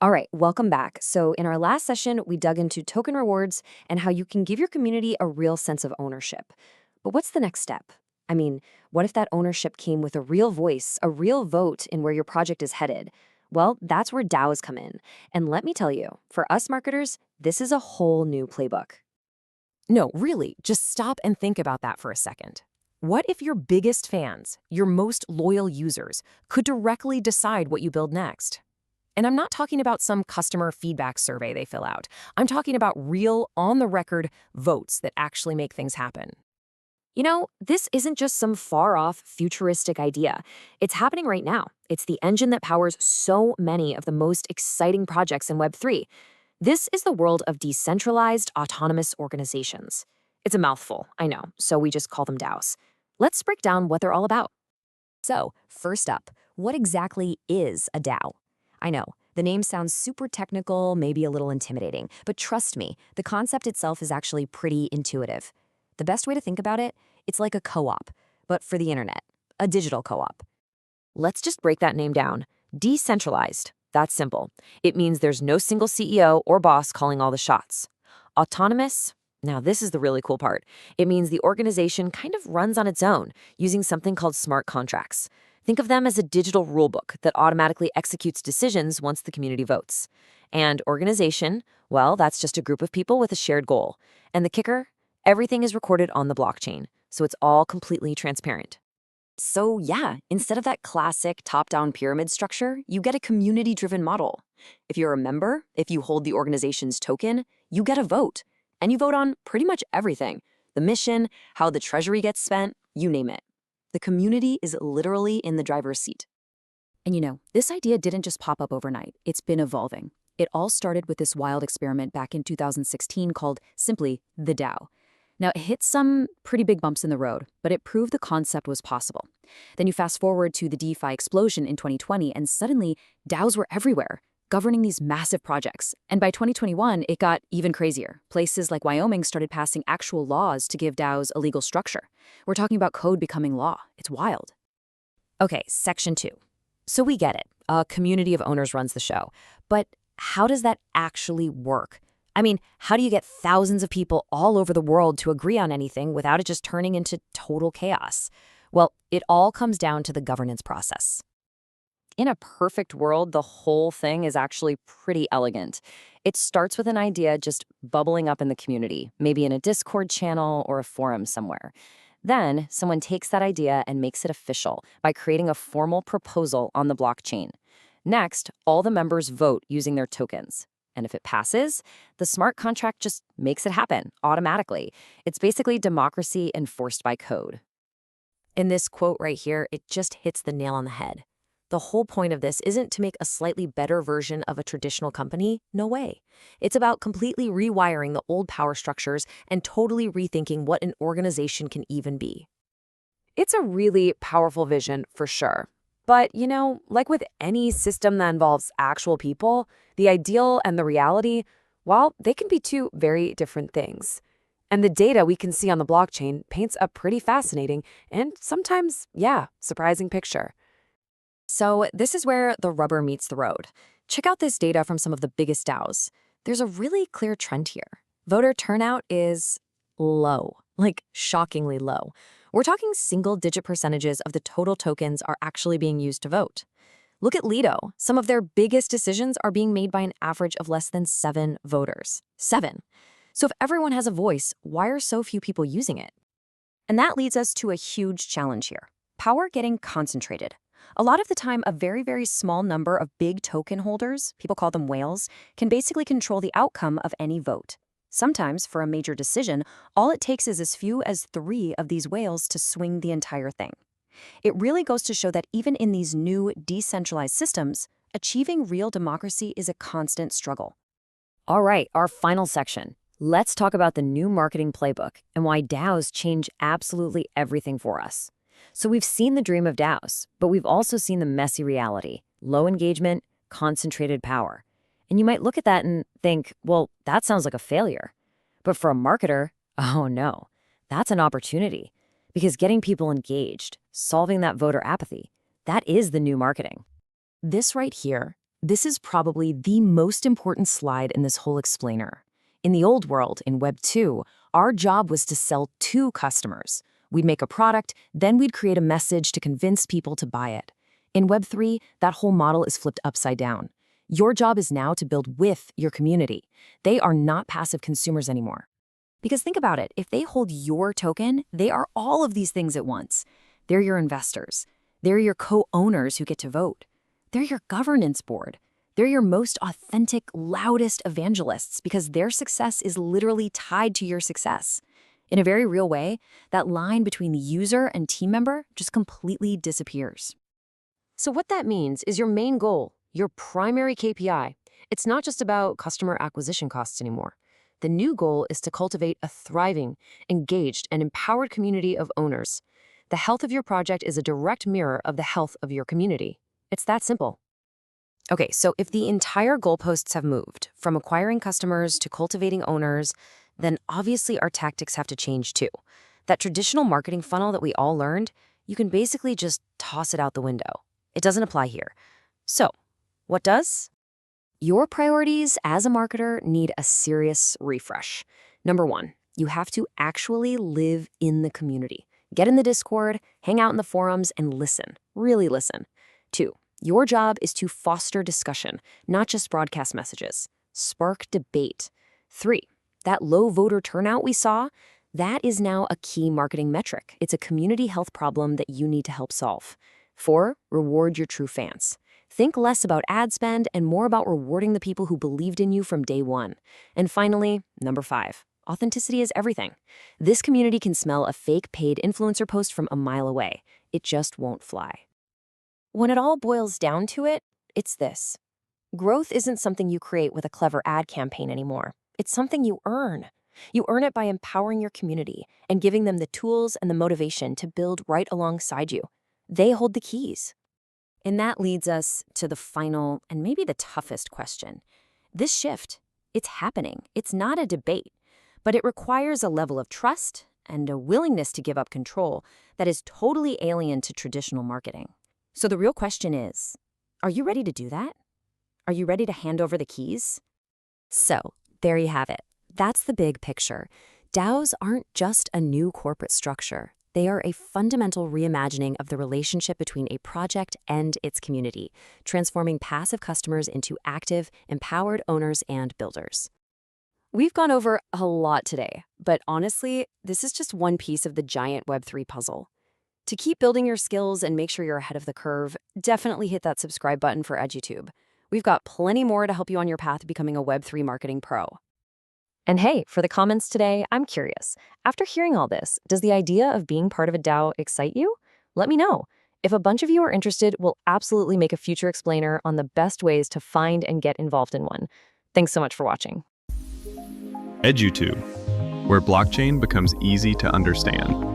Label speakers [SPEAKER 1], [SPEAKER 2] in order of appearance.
[SPEAKER 1] All right, welcome back. So, in our last session, we dug into token rewards and how you can give your community a real sense of ownership. But what's the next step? I mean, what if that ownership came with a real voice, a real vote in where your project is headed? Well, that's where DAOs come in. And let me tell you, for us marketers, this is a whole new playbook.
[SPEAKER 2] No, really, just stop and think about that for a second. What if your biggest fans, your most loyal users, could directly decide what you build next? And I'm not talking about some customer feedback survey they fill out. I'm talking about real, on-the-record votes that actually make things happen.
[SPEAKER 1] This isn't just some far off futuristic idea. It's happening right now. It's the engine that powers so many of the most exciting projects in Web3. This is the world of decentralized autonomous organizations. It's a mouthful, I know, so we just call them DAOs. Let's break down what they're all about.
[SPEAKER 2] So, first up, what exactly is a DAO? I know, the name sounds super technical, maybe a little intimidating, but trust me, the concept itself is actually pretty intuitive. The best way to think about it, it's like a co-op, but for the internet, a digital co-op. Let's just break that name down. Decentralized. That's simple. It means there's no single CEO or boss calling all the shots. Autonomous. Now, this is the really cool part. It means the organization kind of runs on its own, using something called smart contracts. Think of them as a digital rulebook that automatically executes decisions once the community votes. And organization, well, that's just a group of people with a shared goal. And the kicker? Everything is recorded on the blockchain, so it's all completely transparent.
[SPEAKER 1] So, yeah, instead of that classic top down pyramid structure, you get a community driven model. If you're a member, if you hold the organization's token, you get a vote. And you vote on pretty much everything: the mission, how the treasury gets spent, you name it. The community is literally in the driver's seat.
[SPEAKER 3] And this idea didn't just pop up overnight. It's been evolving. It all started with this wild experiment back in 2016 called simply the DAO. Now, it hit some pretty big bumps in the road, but it proved the concept was possible. Then you fast forward to the DeFi explosion in 2020, and suddenly DAOs were everywhere, governing these massive projects. And by 2021, it got even crazier. Places like Wyoming started passing actual laws to give DAOs a legal structure. We're talking about code becoming law. It's wild.
[SPEAKER 2] Okay, section 2. So we get it. A community of owners runs the show. But how does that actually work? I mean, how do you get thousands of people all over the world to agree on anything without it just turning into total chaos? Well, it all comes down to the governance process.
[SPEAKER 1] In a perfect world, the whole thing is actually pretty elegant. It starts with an idea just bubbling up in the community, maybe in a Discord channel or a forum somewhere. Then, someone takes that idea and makes it official by creating a formal proposal on the blockchain. Next, all the members vote using their tokens. And if it passes, the smart contract just makes it happen automatically. It's basically democracy enforced by code.
[SPEAKER 2] In this quote right here, it just hits the nail on the head. The whole point of this isn't to make a slightly better version of a traditional company. No way. It's about completely rewiring the old power structures and totally rethinking what an organization can even be.
[SPEAKER 1] It's a really powerful vision for sure. But, like with any system that involves actual people, the ideal and the reality, well, they can be two very different things. And the data we can see on the blockchain paints a pretty fascinating and sometimes, yeah, surprising picture. So this is where the rubber meets the road. Check out this data from some of the biggest DAOs. There's a really clear trend here. Voter turnout is low, like shockingly low. We're talking single-digit percentages of the total tokens are actually being used to vote. Look at Lido. Some of their biggest decisions are being made by an average of less than 7 voters. 7. So if everyone has a voice, why are so few people using it?
[SPEAKER 3] And that leads us to a huge challenge here: power getting concentrated. A lot of the time, a very, very small number of big token holders, people call them whales, can basically control the outcome of any vote. Sometimes, for a major decision, all it takes is as few as 3 of these whales to swing the entire thing. It really goes to show that even in these new decentralized systems, achieving real democracy is a constant struggle.
[SPEAKER 2] All right, our final section. Let's talk about the new marketing playbook and why DAOs change absolutely everything for us. So we've seen the dream of DAOs, but we've also seen the messy reality: low engagement, concentrated power. And you might look at that and think, well, that sounds like a failure. But for a marketer, oh no, that's an opportunity. Because getting people engaged, solving that voter apathy, that is the new marketing. This right here, this is probably the most important slide in this whole explainer. In the old world, in Web 2, our job was to sell to customers. We'd make a product, then we'd create a message to convince people to buy it. In Web 3, that whole model is flipped upside down. Your job is now to build with your community. They are not passive consumers anymore. Because think about it, if they hold your token, they are all of these things at once. They're your investors. They're your co-owners who get to vote. They're your governance board. They're your most authentic, loudest evangelists because their success is literally tied to your success. In a very real way, that line between the user and team member just completely disappears.
[SPEAKER 1] So what that means is your main goal, your primary KPI, it's not just about customer acquisition costs anymore. The new goal is to cultivate a thriving, engaged, and empowered community of owners. The health of your project is a direct mirror of the health of your community. It's that simple. Okay, so if the entire goalposts have moved from acquiring customers to cultivating owners, then obviously our tactics have to change too. That traditional marketing funnel that we all learned, you can basically just toss it out the window. It doesn't apply here. So, what does? Your priorities as a marketer need a serious refresh. Number 1, you have to actually live in the community. Get in the Discord, hang out in the forums, and listen. Really listen. 2, your job is to foster discussion, not just broadcast messages. Spark debate. 3, that low voter turnout we saw, that is now a key marketing metric. It's a community health problem that you need to help solve. 4, reward your true fans. Think less about ad spend and more about rewarding the people who believed in you from day one. And finally, number 5, authenticity is everything. This community can smell a fake paid influencer post from a mile away. It just won't fly. When it all boils down to it, it's this. Growth isn't something you create with a clever ad campaign anymore. It's something you earn. You earn it by empowering your community and giving them the tools and the motivation to build right alongside you. They hold the keys. And that leads us to the final and maybe the toughest question. This shift, it's happening. It's not a debate, but it requires a level of trust and a willingness to give up control that is totally alien to traditional marketing. So the real question is, are you ready to do that? Are you ready to hand over the keys? So there you have it. That's the big picture. DAOs aren't just a new corporate structure. They are a fundamental reimagining of the relationship between a project and its community, transforming passive customers into active, empowered owners and builders. We've gone over a lot today, but honestly, this is just one piece of the giant Web3 puzzle. To keep building your skills and make sure you're ahead of the curve, definitely hit that subscribe button for EduTube. We've got plenty more to help you on your path to becoming a Web3 marketing pro. And hey, for the comments today, I'm curious. After hearing all this, does the idea of being part of a DAO excite you? Let me know. If a bunch of you are interested, we'll absolutely make a future explainer on the best ways to find and get involved in one. Thanks so much for watching.
[SPEAKER 4] EduTube, where blockchain becomes easy to understand.